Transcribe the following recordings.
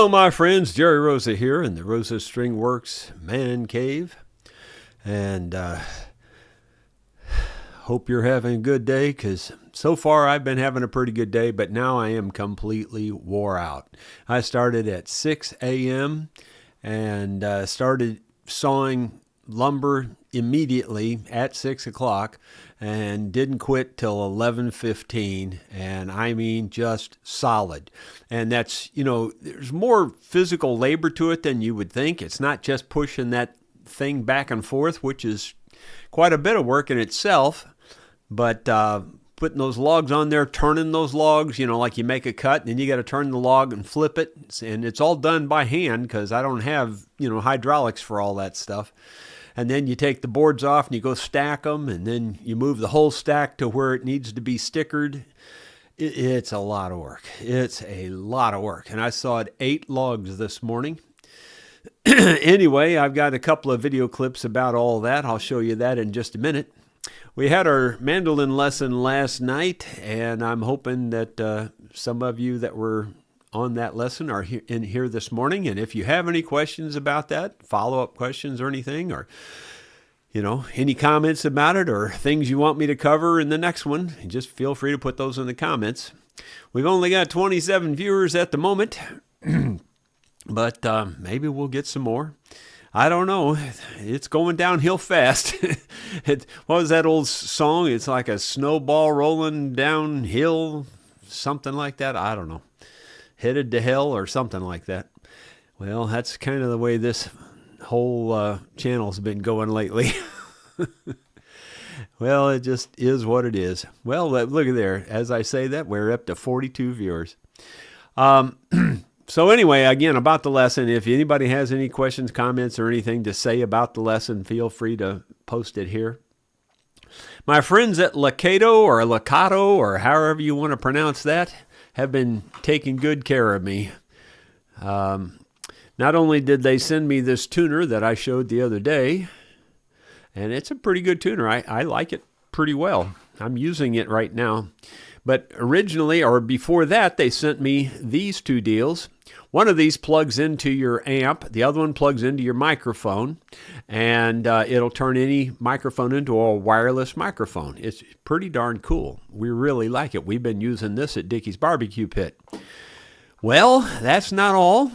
Hello, my friends. Jerry Rosa here in the Rosa String Works Man Cave. And hope you're having a good day, because so far I've been having a pretty good day, but now I am completely wore out. I started at 6 a.m. and started sawing lumber immediately at 6 o'clock and didn't quit till 11:15, and I mean just solid. And that's, there's more physical labor to it than you would think. It's not just pushing that thing back and forth, which is quite a bit of work in itself, but putting those logs on there, turning those logs, like you make a cut, and then you got to turn the log and flip it, and it's all done by hand because I don't have, hydraulics for all that stuff. And then you take the boards off and you go stack them, and then you move the whole stack to where it needs to be stickered. It's a lot of work. It's a lot of work. And I sawed 8 logs this morning. Anyway, I've got a couple of video clips about all that. I'll show you that in just a minute. We had our mandolin lesson last night, and I'm hoping that some of you that were on that lesson are in here this morning. And if you have any questions about that, follow-up questions or anything, or any comments about it, or things you want me to cover in the next one, just feel free to put those in the comments. We've only got 27 viewers at the moment, but maybe we'll get some more. I don't know. It's going downhill fast. What was that old song? It's like a snowball rolling downhill, something like that. I don't know. Headed to hell or something like that. Well, that's kind of the way this whole channel's been going lately. Well, it just is what it is. Well, look at there. As I say that, we're up to 42 viewers. So anyway, again, about the lesson, if anybody has any questions, comments, or anything to say about the lesson, feel free to post it here. My friends at Lacato or however you want to pronounce that have been taking good care of me. Not only did they send me this tuner that I showed the other day, and it's a pretty good tuner. I like it pretty well. I'm using it right now. But originally, or before that, they sent me these 2 deals. One of these plugs into your amp. The other one plugs into your microphone. And it'll turn any microphone into a wireless microphone. It's pretty darn cool. We really like it. We've been using this at Dickie's Barbecue Pit. Well, that's not all.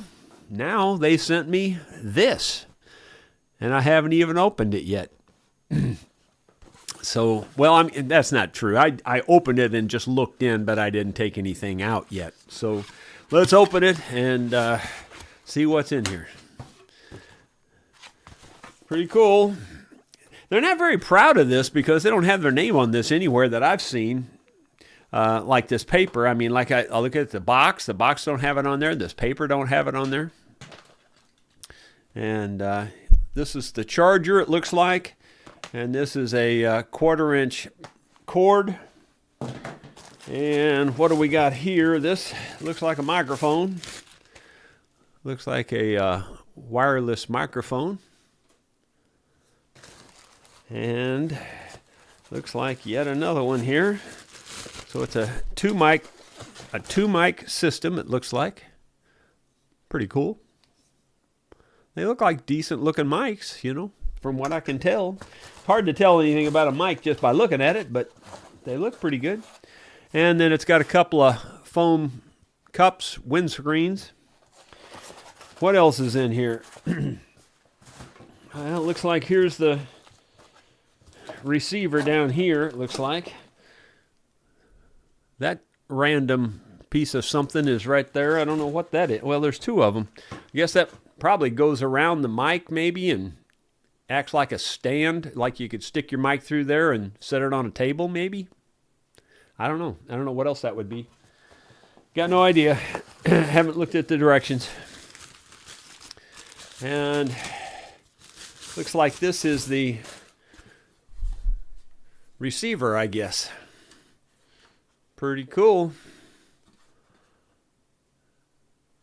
Now they sent me this. And I haven't even opened it yet. So, well, that's not true. I opened it and just looked in, but I didn't take anything out yet. So let's open it and see what's in here. Pretty cool. They're not very proud of this because they don't have their name on this anywhere that I've seen, like this paper. I mean, like I look at the box. The box don't have it on there. This paper don't have it on there. And this is the charger, it looks like. And this is a 1/4-inch cord. And what do we got here? This looks like a microphone. Looks like a wireless microphone. And looks like yet another one here. So it's a two mic system, it looks like. Pretty cool. They look like decent looking mics, from what I can tell. Hard to tell anything about a mic just by looking at it, but they look pretty good. And then it's got a couple of foam cups, windscreens. What else is in here? Well, it looks like here's the receiver down here, it looks like. That random piece of something is right there. I don't know what that is. Well, there's 2 of them. I guess that probably goes around the mic maybe and acts like a stand, like you could stick your mic through there and set it on a table maybe. I don't know. I don't know what else that would be. Got no idea. Haven't looked at the directions. And looks like this is the receiver, I guess. Pretty cool.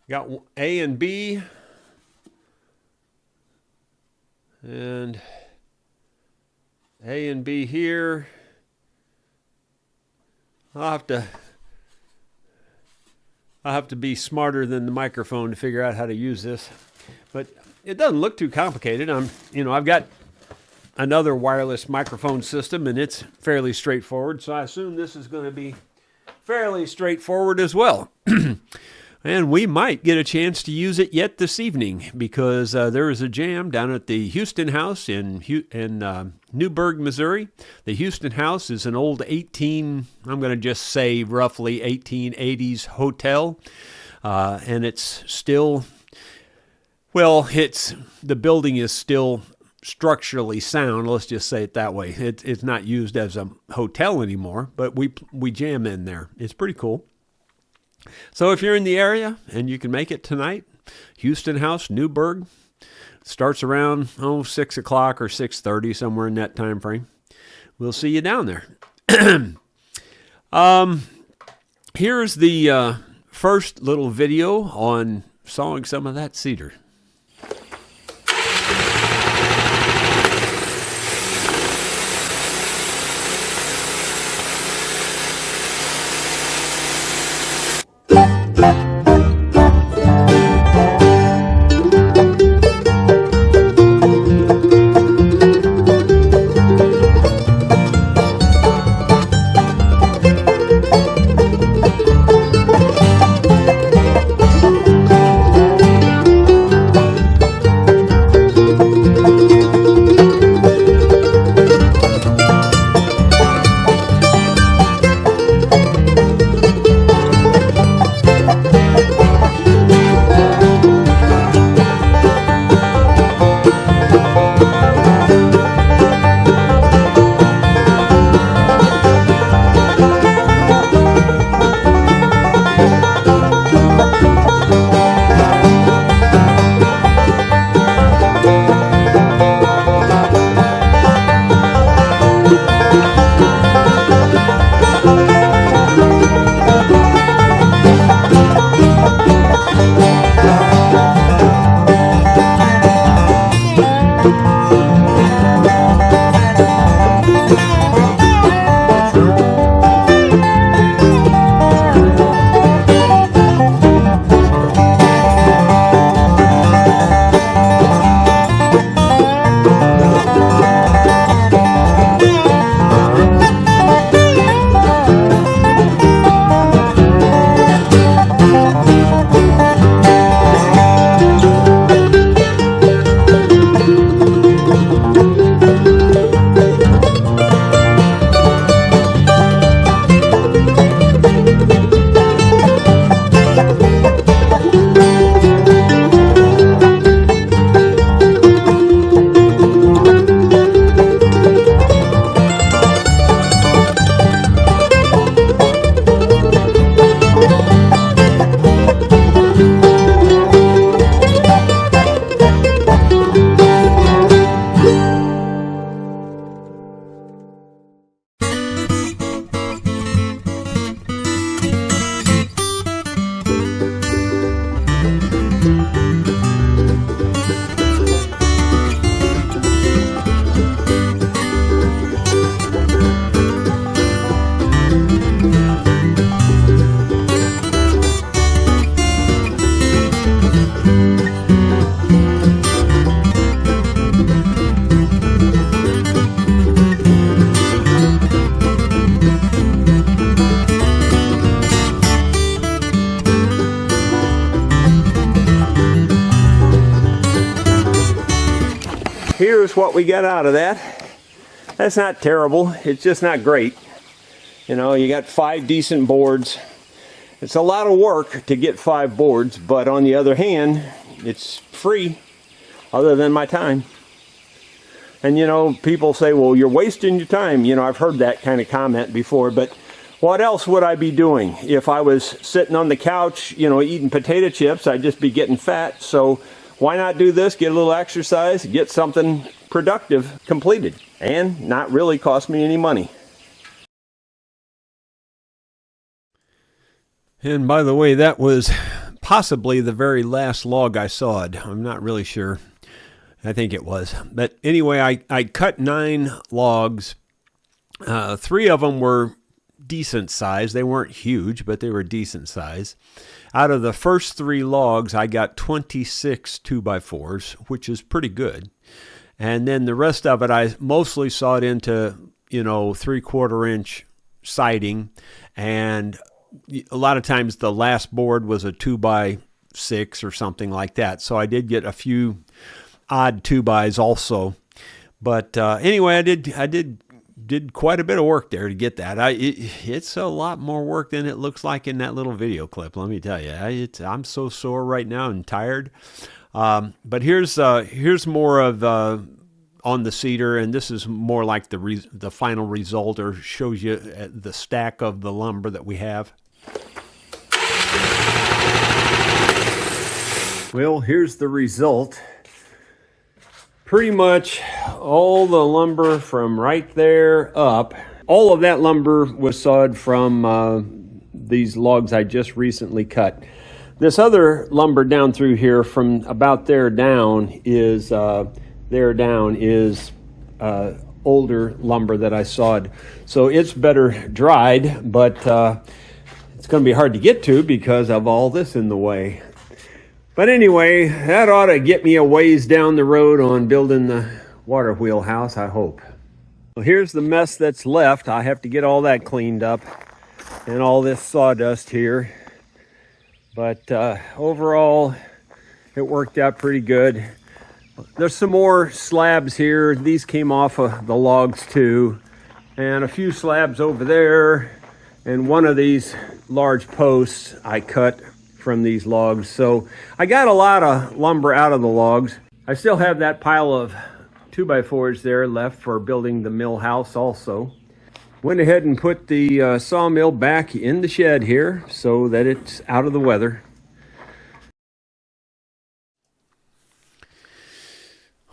Got A and B. And A and B here. I'll have to I'll have to be smarter than the microphone to figure out how to use this. But it doesn't look too complicated. I've got another wireless microphone system, and it's fairly straightforward. So I assume this is going to be fairly straightforward as well. And we might get a chance to use it yet this evening, because there is a jam down at the Houston House in Newburgh, Missouri. The Houston House is an old I'm going to just say roughly 1880s hotel. And it's still, the building is still structurally sound. Let's just say it that way. It's not used as a hotel anymore, but we jam in there. It's pretty cool. So if you're in the area and you can make it tonight, Houston House, Newburgh, starts around 6 o'clock or 6:30, somewhere in that time frame. We'll see you down there. Here's the first little video on sawing some of that cedar. Here's what we got out of that. That's not terrible. It's just not great. You know, you got 5 decent boards. It's a lot of work to get 5 boards, but on the other hand, it's free, other than my time. And you know, people say, well, you're wasting your time. You know, I've heard that kind of comment before, but what else would I be doing? If I was sitting on the couch, you know, eating potato chips, I'd just be getting fat. So why not do this, get a little exercise, get something productive completed, and not really cost me any money. And by the way, that was possibly the very last log I sawed. I'm not really sure. I think it was. But anyway, I cut 9 logs. 3 of them were decent size. They weren't huge, but they were decent size. Out of the first 3 logs, I got 26 2x4s, which is pretty good. And then the rest of it, I mostly sawed into, 3/4 inch siding. And a lot of times the last board was a 2x6 or something like that. So I did get a few odd 2x also. But anyway, I did quite a bit of work there to get that. It's a lot more work than it looks like in that little video clip. Let me tell you, I'm so sore right now and tired. But here's more of on the cedar, and this is more like the final result, or shows you the stack of the lumber that we have. Well, here's the result. Pretty much all the lumber from right there up, all of that lumber was sawed from these logs I just recently cut. This other lumber down through here from about there down is older lumber that I sawed. So it's better dried, but it's going to be hard to get to because of all this in the way. But anyway, that ought to get me a ways down the road on building the Waterwheel house, I hope. Well, here's the mess that's left. I have to get all that cleaned up and all this sawdust here. But overall, it worked out pretty good. There's some more slabs here. These came off of the logs too. And a few slabs over there. And one of these large posts I cut from these logs. So I got a lot of lumber out of the logs. I still have that pile of 2x4s there left for building the mill house also. Went ahead and put the sawmill back in the shed here so that it's out of the weather.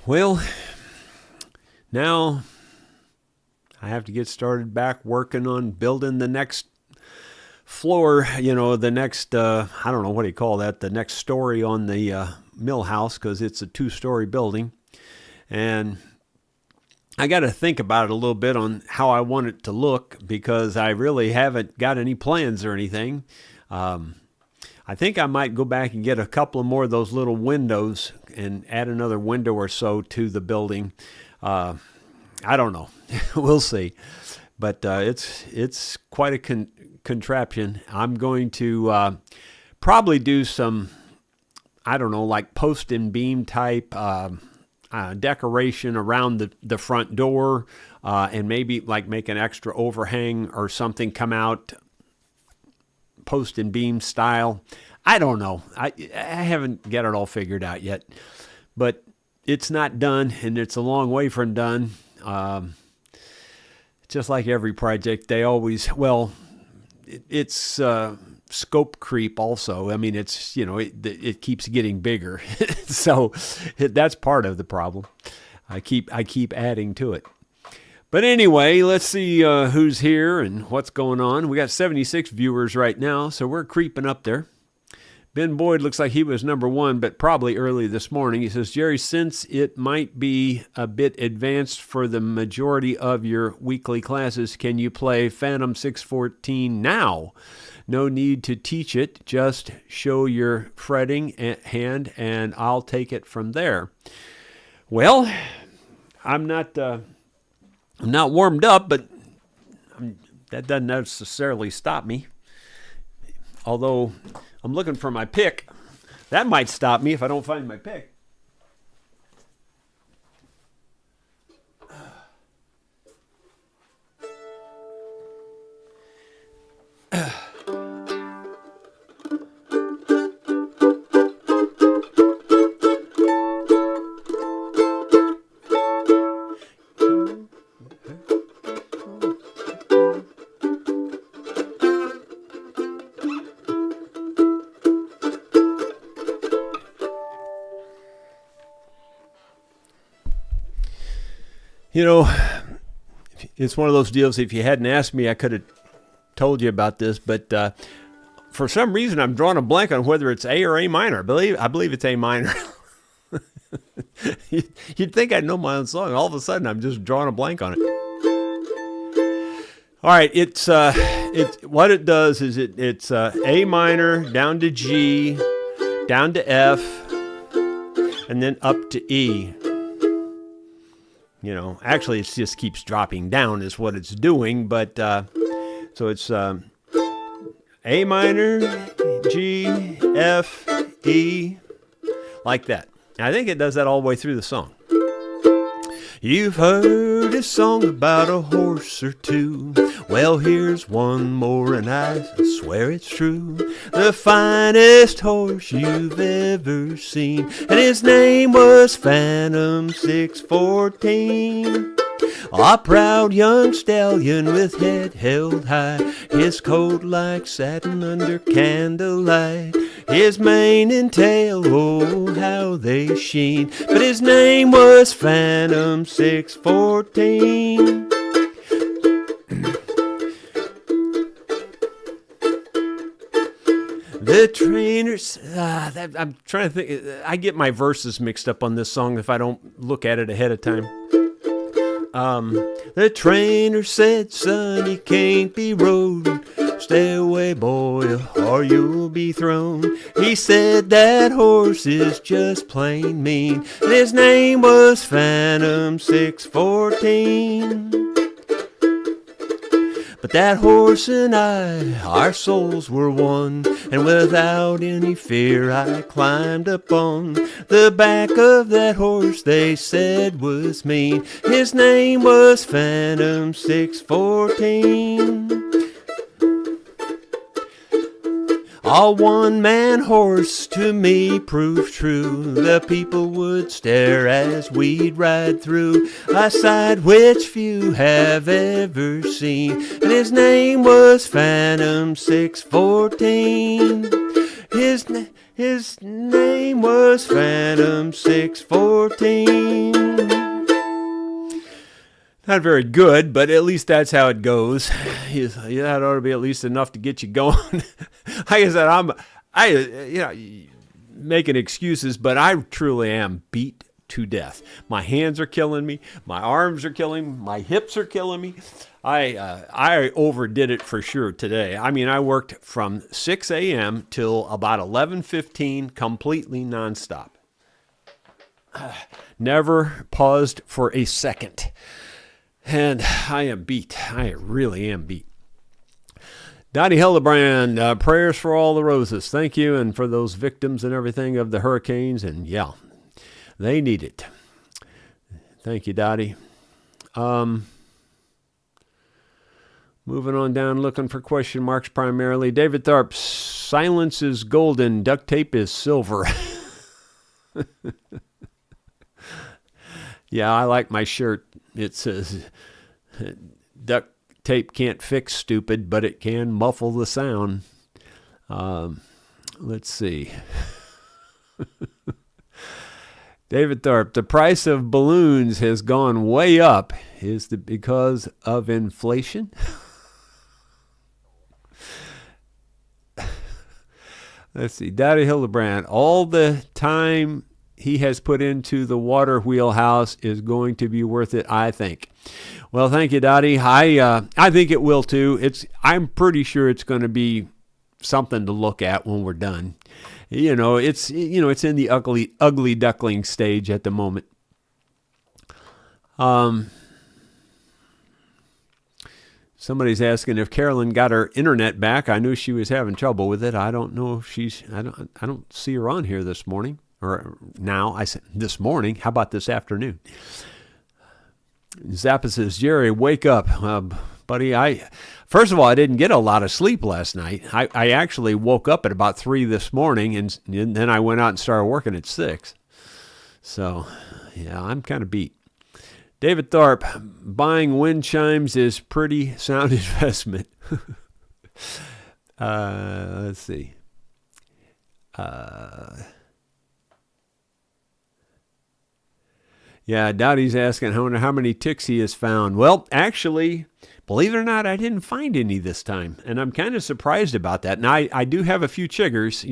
Well, now I have to get started back working on building the next floor, the next, I don't know, what do you call that? The next story on the mill house, because it's a 2-story building. And I got to think about it a little bit on how I want it to look, because I really haven't got any plans or anything. I think I might go back and get a couple of more of those little windows and add another window or so to the building. I don't know. We'll see. But it's quite a contraption. I'm going to probably do some, I don't know, like post and beam type decoration around the front door, and maybe like make an extra overhang or something come out post and beam style. I don't know. I haven't got it all figured out yet, but it's not done, and it's a long way from done. Just like every project, they always, it's scope creep also. I mean, it's, it keeps getting bigger. So that's part of the problem. I keep adding to it. But anyway, let's see who's here and what's going on. We got 76 viewers right now, so we're creeping up there. Ben Boyd looks like he was number 1, but probably early this morning. He says, Jerry, since it might be a bit advanced for the majority of your weekly classes, can you play Phantom 614 now? No need to teach it. Just show your fretting hand, and I'll take it from there. Well, I'm not warmed up, but that doesn't necessarily stop me. Although I'm looking for my pick. That might stop me if I don't find my pick. It's one of those deals, if you hadn't asked me, I could have told you about this, but for some reason I'm drawing a blank on whether it's A or A minor. I believe it's A minor. You'd think I'd know my own song. All of a sudden I'm just drawing a blank on it. All right, it's what it does is it's A minor down to G, down to F, and then up to E. Actually it just keeps dropping down is what it's doing, but so it's A minor, G, F, E, like that. I think it does that all the way through the song. You've heard a song about a horse or two. Well, here's one more, and I swear it's true. The finest horse you've ever seen, and his name was Phantom 614. A proud young stallion with head held high, his coat like satin under candlelight, his mane and tail, oh how they sheen, but his name was Phantom 614. The trainers, I'm trying to think, I get my verses mixed up on this song if I don't look at it ahead of time. The trainer said, son, he can't be rode. Stay away, boy, or you'll be thrown. He said that horse is just plain mean, and his name was Phantom 614. But that horse and I, our souls were one, and without any fear I climbed up on the back of that horse they said was mean. His name was Phantom 614. A one-man horse to me proved true. The people would stare as we'd ride through a sight which few have ever seen, and his name was Phantom 614. His name was Phantom 614. Not very good, but at least that's how it goes. That ought to be at least enough to get you going. Like I said, making excuses, but I truly am beat to death. My hands are killing me. My arms are killing me. My hips are killing me. I overdid it for sure today. I mean, I worked from 6 a.m. till about 11:15, completely nonstop. Never paused for a second. And I am beat. I really am beat. Dottie Hildebrand, prayers for all the Rosas. Thank you, and for those victims and everything of the hurricanes. And yeah, they need it. Thank you, Dottie. Moving on down, looking for question marks primarily. David Tharp, silence is golden, duct tape is silver. Yeah, I like my shirt. It says, duct tape can't fix stupid, but it can muffle the sound. Let's see. David Tharp, the price of balloons has gone way up. Is it because of inflation? Let's see. Daddy Hildebrand, all the time he has put into the Waterwheel house is going to be worth it, I think. Well, thank you, Dottie. I think it will too. I'm pretty sure it's going to be something to look at when we're done. It's in the ugly duckling stage at the moment. Somebody's asking if Carolyn got her internet back. I knew she was having trouble with it. I don't know if I don't see her on here this morning. Or now, I said this morning. How about this afternoon? Zappa says, Jerry, wake up. Buddy, first of all, I didn't get a lot of sleep last night. I actually woke up at about 3 this morning, and then I went out and started working at 6. So, yeah, I'm kind of beat. David Tharp, buying wind chimes is pretty sound investment. Let's see. Yeah, Dottie's asking how many ticks he has found. Well, actually, believe it or not, I didn't find any this time, and I'm kind of surprised about that. Now, I do have a few chiggers.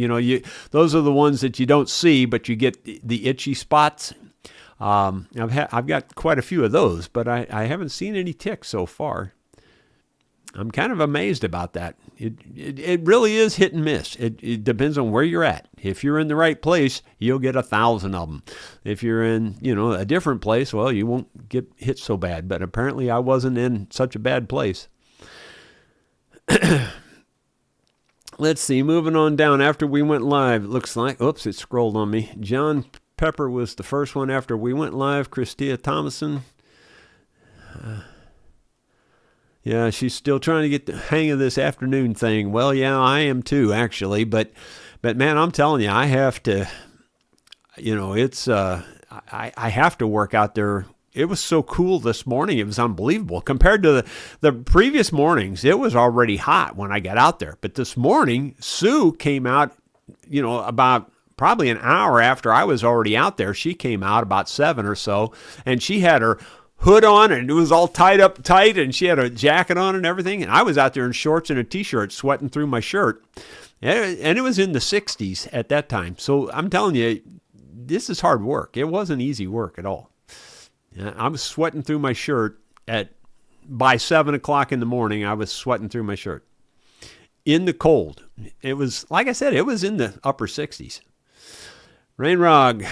Those are the ones that you don't see, but you get the itchy spots. I've got quite a few of those, but I haven't seen any ticks so far. I'm kind of amazed about that. It really is hit and miss. It depends on where you're at. If you're in the right place, you'll get 1,000 of them. If you're in, a different place, well, you won't get hit so bad. But apparently I wasn't in such a bad place. Let's see, moving on down. After we went live, it looks like, oops, it scrolled on me. John Pepper was the first one after we went live. Christia Thomason. Yeah, she's still trying to get the hang of this afternoon thing. Well, yeah, I am too, actually. But man, I'm telling you, I have to, it's, I have to work out there. It was so cool this morning. It was unbelievable. Compared to the previous mornings, it was already hot when I got out there. But this morning, Sue came out, about probably an hour after I was already out there. She came out about 7 or so, and she had her hood on, and it was all tied up tight, and she had a jacket on and everything. And I was out there in shorts and a T-shirt, sweating through my shirt. And it was in the 60s at that time. So I'm telling you, this is hard work. It wasn't easy work at all. I was sweating through my shirt by 7 o'clock in the morning. I was sweating through my shirt in the cold. It was, like I said, it was in the upper 60s. Randrog,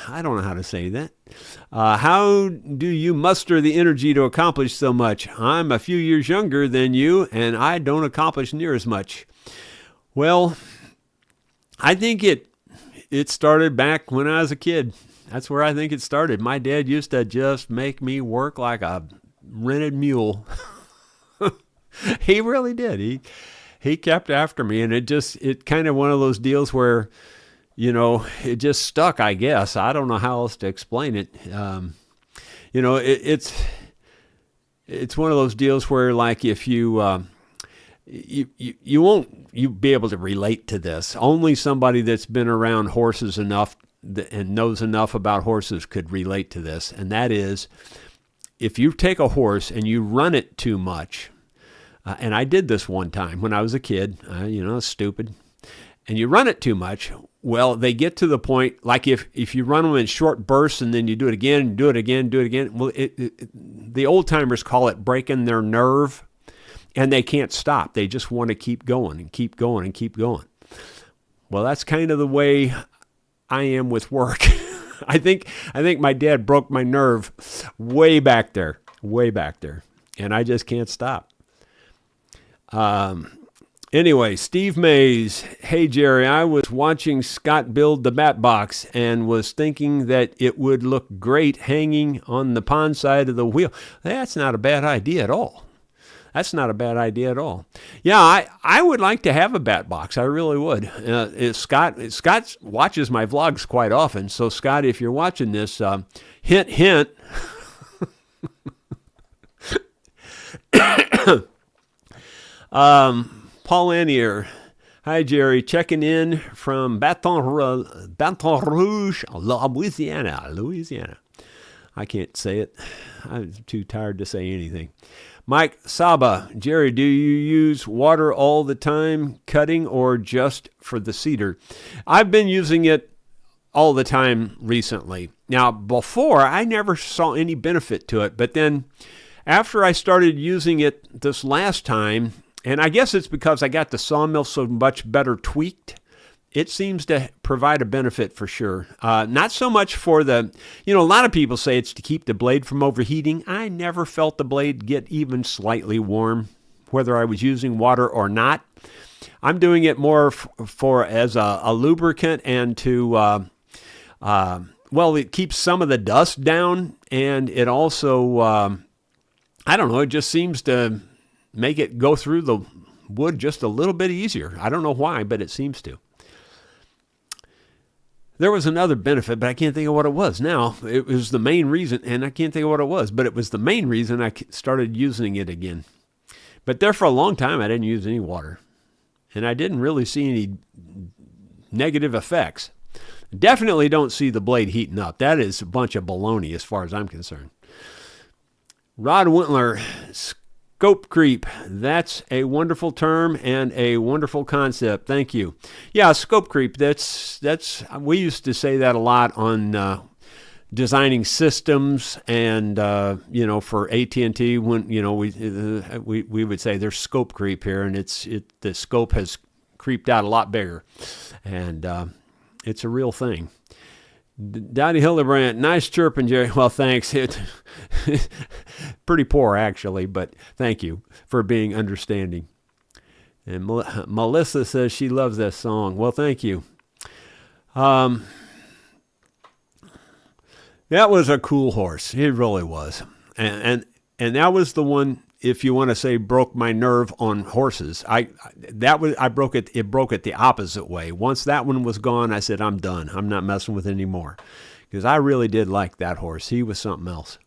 I don't know how to say that. How do you muster the energy to accomplish so much? I'm a few years younger than you, and I don't accomplish near as much. Well, I think it started back when I was a kid. That's where I think it started. My dad used to just make me work like a rented mule. He really did. He kept after me, and it kind of one of those deals where, it just stuck, I guess. I don't know how else to explain it. It's one of those deals where, like, if you won't be able to relate to this. Only somebody that's been around horses enough and knows enough about horses could relate to this. And that is, if you take a horse and you run it too much, and I did this one time when I was a kid, stupid, and you run it too much, well, they get to the point, like if you run them in short bursts and then you do it again, well, the old timers call it breaking their nerve. And they can't stop. They just want to keep going and keep going and keep going. Well, that's kind of the way I am with work. I think my dad broke my nerve way back there. And I just can't stop. Anyway, Steve Mays. Hey, Jerry, I was watching Scott build the bat box and was thinking that it would look great hanging on the pond side of the wheel. That's not a bad idea at all. Yeah, I would like to have a bat box. I really would. Scott watches my vlogs quite often. So, Scott, if you're watching this, hint, hint. Paul Annier. Hi, Jerry. Checking in from Baton Rouge, Louisiana. I can't say it. I'm too tired to say anything. Mike Saba, Jerry, do you use water all the time cutting or just for the cedar? I've been using it all the time recently. Now, before, I never saw any benefit to it, but then after I started using it this last time, and I guess it's because I got the sawmill so much better tweaked, it seems to provide a benefit for sure. Not so much for a lot of people say it's to keep the blade from overheating. I never felt the blade get even slightly warm, whether I was using water or not. I'm doing it more for as a lubricant and to, it keeps some of the dust down, and it also, it just seems to make it go through the wood just a little bit easier. I don't know why, but it seems to. There was another benefit, but I can't think of what it was. Now, it was the main reason, and I can't think of what it was, but it was the main reason I started using it again. But there for a long time, I didn't use any water, and I didn't really see any negative effects. Definitely don't see the blade heating up. That is a bunch of baloney as far as I'm concerned. Rod Wintler, scope creep. That's a wonderful term and a wonderful concept. Thank you. Yeah, scope creep. That's we used to say that a lot on designing systems, and for AT&T, when we would say there's scope creep here, and the scope has creeped out a lot bigger, and it's a real thing. Dottie Hildebrandt, nice chirping, Jerry. Well, thanks. Pretty poor, actually, but thank you for being understanding. And Melissa says she loves that song. Well, thank you. That was a cool horse. It really was. And that was the one, if you want to say, broke my nerve on horses. It broke it the opposite way. Once that one was gone, I said, I'm done. I'm not messing with it anymore. Because I really did like that horse. He was something else.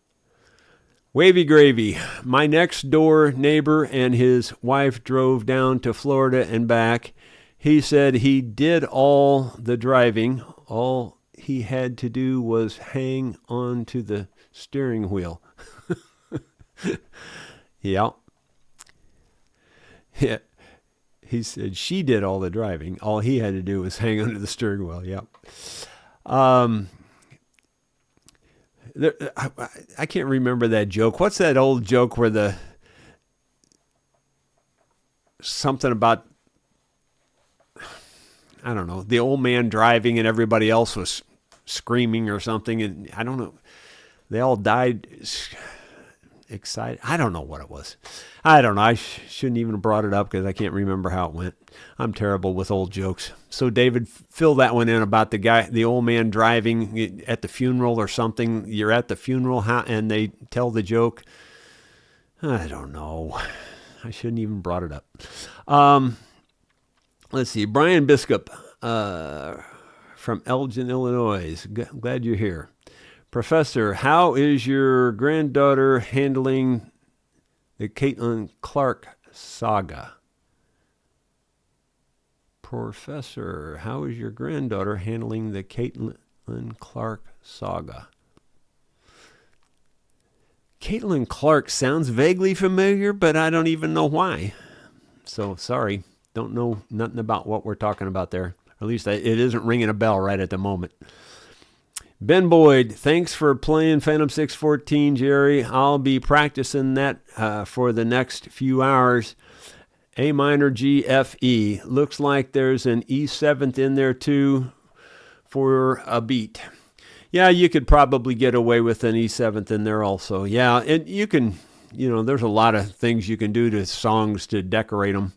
Wavy Gravy. My next door neighbor and his wife drove down to Florida and back. He said he did all the driving. All he had to do was hang on to the steering wheel. Yeah. Yeah. He said she did all the driving. All he had to do was hang onto the steering wheel. Yep. I can't remember that joke. What's that old joke where something about, I don't know, the old man driving and everybody else was screaming or something, and I don't know. They all died excited. I don't know what it was. I don't know. I shouldn't even have brought it up because I can't remember how it went. I'm terrible with old jokes. So David, fill that one in about the old man driving at the funeral or something. You're at the funeral and they tell the joke. I don't know. I shouldn't even brought it up. Let's see. Brian Biscup from Elgin, Illinois. Glad you're here. Professor, how is your granddaughter handling the Caitlin Clark saga? Professor, how is your granddaughter handling the Caitlin Clark saga? Caitlin Clark sounds vaguely familiar, but I don't even know why. So, sorry. Don't know nothing about what we're talking about there. Or at least it isn't ringing a bell right at the moment. Ben Boyd, thanks for playing Phantom 614, Jerry. I'll be practicing that for the next few hours. A minor, G, F, E. Looks like there's an E7th in there too for a beat. Yeah, you could probably get away with an E7th in there also. Yeah, and you can, there's a lot of things you can do to songs to decorate them.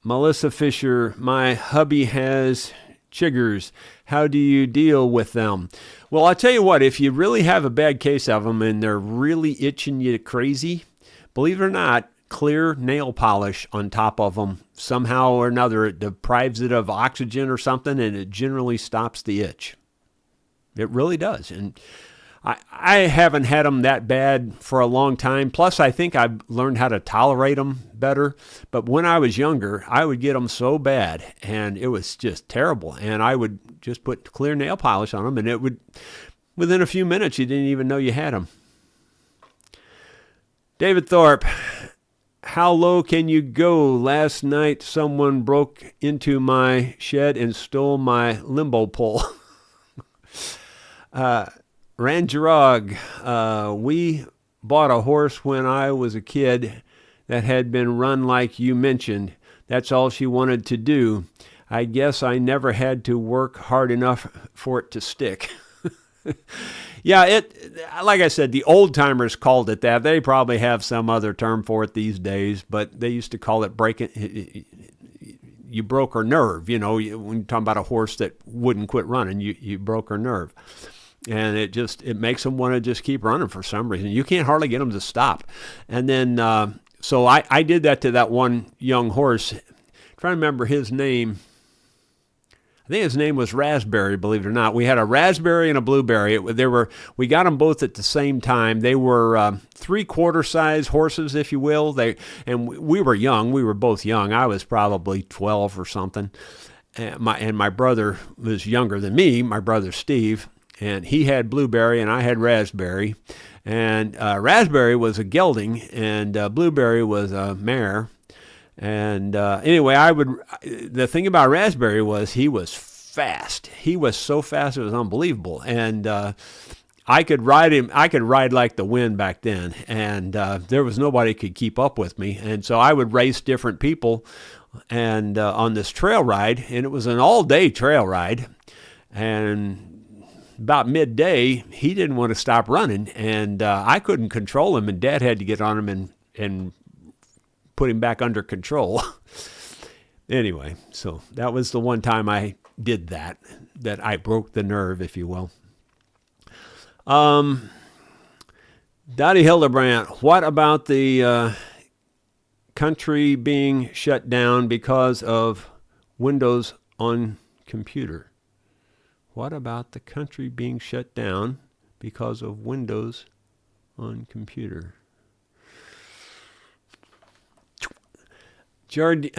Melissa Fisher, my hubby has chiggers. How do you deal with them? Well, I'll tell you what, if you really have a bad case of them and they're really itching you crazy, believe it or not, clear nail polish on top of them somehow or another, it deprives it of oxygen or something, and it generally stops the itch. It really does. And I haven't had them that bad for a long time. Plus, I think I've learned how to tolerate them better. But when I was younger, I would get them so bad, and it was just terrible. And I would just put clear nail polish on them, and it would, within a few minutes, you didn't even know you had them. David Thorpe, how low can you go? Last night, someone broke into my shed and stole my limbo pole. Rangerog, we bought a horse when I was a kid that had been run like you mentioned. That's all she wanted to do. I guess I never had to work hard enough for it to stick. Yeah, like I said, the old timers called it that. They probably have some other term for it these days, but they used to call it breaking. You broke her nerve, when you're talking about a horse that wouldn't quit running, you broke her nerve. And it makes them want to just keep running for some reason. You can't hardly get them to stop. And then, so I did that to that one young horse. I'm trying to remember his name. I think his name was Raspberry, believe it or not. We had a raspberry and a blueberry. We got them both at the same time. They were 3/4 size horses, if you will. And we were young. We were both young. I was probably 12 or something. And my brother was younger than me, my brother Steve. And he had blueberry and I had raspberry. And raspberry was a gelding and blueberry was a mare. And anyway, the thing about raspberry was he was fast. He was so fast, it was unbelievable. And I could ride him. I could ride like the wind back then, and there was nobody could keep up with me. And so I would race different people, and on this trail ride, and it was an all-day trail ride. And about midday, he didn't want to stop running, and I couldn't control him, and Dad had to get on him and put him back under control. Anyway, so that was the one time I did that I broke the nerve, if you will. Dottie Hildebrandt, what about the country being shut down because of Windows on computer? What about the country being shut down because of Windows on computer?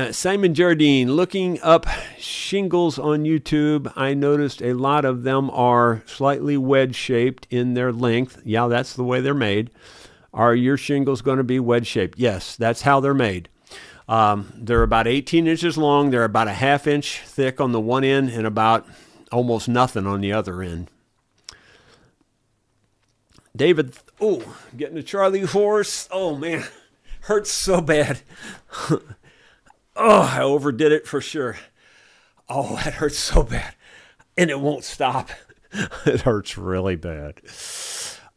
Simon Jardine, looking up shingles on YouTube, I noticed a lot of them are slightly wedge-shaped in their length. Yeah, that's the way they're made. Are your shingles going to be wedge-shaped? Yes, that's how they're made. They're about 18 inches long. They're about a half inch thick on the one end and about almost nothing on the other end. David, getting a Charlie horse. Oh, man, hurts so bad. I overdid it for sure. Oh, that hurts so bad. And it won't stop. It hurts really bad.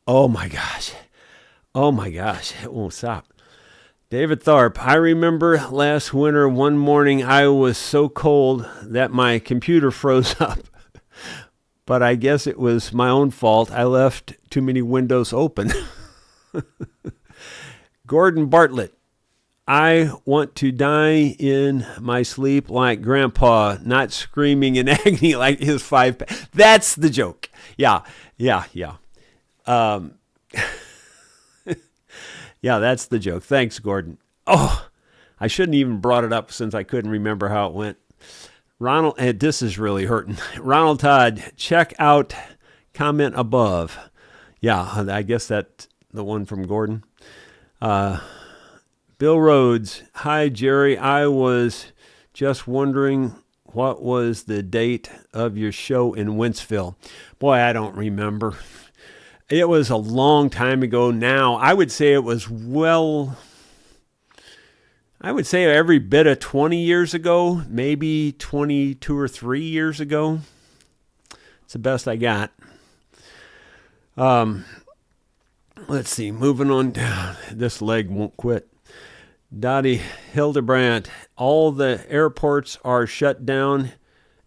Oh my gosh. It won't stop. David Tharp, I remember last winter, one morning, I was so cold that my computer froze up. But I guess it was my own fault. I left too many windows open. Gordon Bartlett, I want to die in my sleep like Grandpa, not screaming in agony like his 5. That's the joke. Yeah. Yeah, that's the joke. Thanks, Gordon. Oh, I shouldn't even brought it up since I couldn't remember how it went. Ronald, this is really hurting. Ronald Todd, check out comment above. Yeah, I guess that's the one from Gordon. Bill Rhodes, hi, Jerry. I was just wondering what was the date of your show in Wentzville. Boy, I don't remember. It was a long time ago now. I would say it was every bit of 20 years ago, maybe 22 or 3 years ago. It's the best I got. Let's see, moving on down. This leg won't quit. Dottie Hildebrandt, all the airports are shut down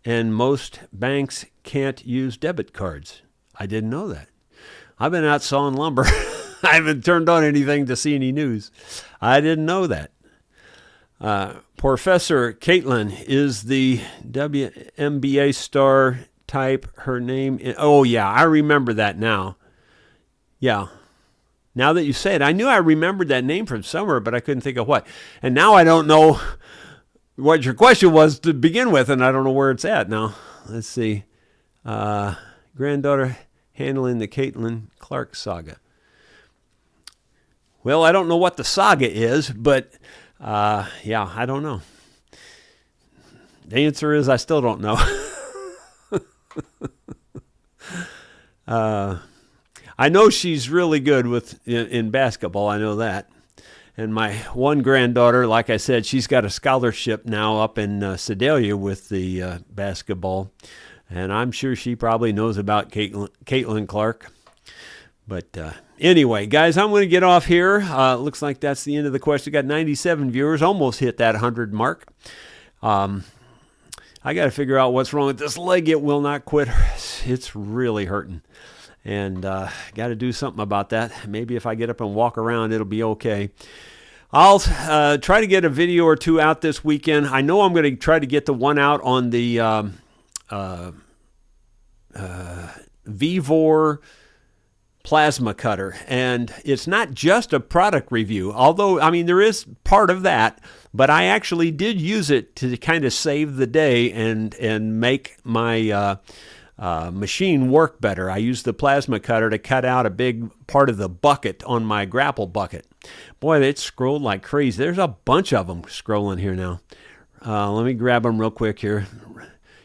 and most banks can't use debit cards. I didn't know that. I've been out sawing lumber. I haven't turned on anything to see any news. I didn't know that. Professor Caitlin is the WNBA star type. Her name. Oh, yeah, I remember that now. Yeah. Now that you say it, I knew I remembered that name from somewhere, but I couldn't think of what. And now I don't know what your question was to begin with, and I don't know where it's at now. Let's see. Granddaughter handling the Caitlin Clark saga. Well, I don't know what the saga is, but yeah, I don't know. The answer is I still don't know. I know she's really good in basketball. I know that. And my one granddaughter, like I said, she's got a scholarship now up in Sedalia with the basketball. And I'm sure she probably knows about Caitlin Clark. But anyway, guys, I'm going to get off here. Looks like that's the end of the question. We got 97 viewers, almost hit that 100 mark. I got to figure out what's wrong with this leg. It will not quit. It's really hurting. And got to do something about that. Maybe if I get up and walk around, it'll be okay. I'll try to get a video or two out this weekend. I know I'm going to try to get the one out on the Vivor plasma cutter. And it's not just a product review, although, I mean, there is part of that. But I actually did use it to kind of save the day and make my machine work better. I used the plasma cutter to cut out a big part of the bucket on my grapple bucket. Boy, it scrolled like crazy. There's a bunch of them scrolling here now. Let me grab them real quick here.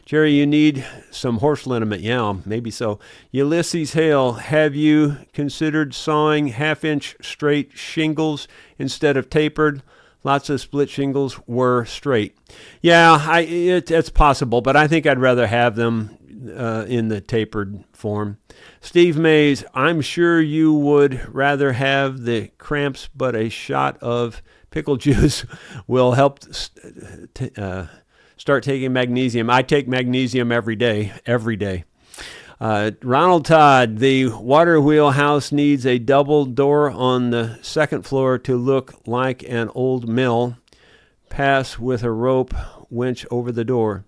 Jerry, you need some horse liniment. Yeah, maybe so. Ulysses Hale, have you considered sawing half-inch straight shingles instead of tapered? Lots of split shingles were straight. Yeah, it's possible, but I think I'd rather have them in the tapered form. Steve Mays, I'm sure you would rather have the cramps, but a shot of pickle juice will help start taking magnesium. I take magnesium every day. Ronald Todd, the Waterwheel house needs a double door on the second floor to look like an old mill. Pass with a rope winch over the door.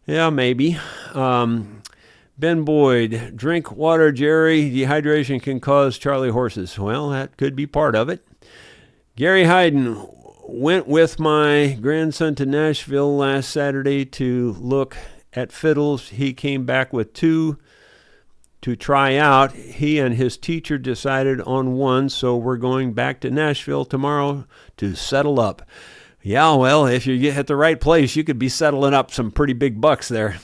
Yeah, maybe. Ben Boyd, drink water, Jerry. Dehydration can cause Charlie horses. Well, that could be part of it. Gary Hayden, went with my grandson to Nashville last Saturday to look at fiddles. He came back with 2 to try out. He and his teacher decided on one, so we're going back to Nashville tomorrow to settle up. Yeah, well, if you get at the right place, you could be settling up some pretty big bucks there.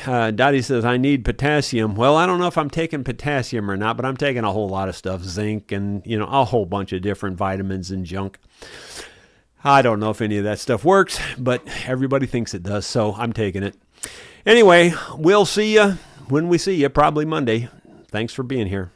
Dottie says, I need potassium. Well, I don't know if I'm taking potassium or not, but I'm taking a whole lot of stuff, zinc and, a whole bunch of different vitamins and junk. I don't know if any of that stuff works, but everybody thinks it does, so I'm taking it. Anyway, we'll see you when we see you, probably Monday. Thanks for being here.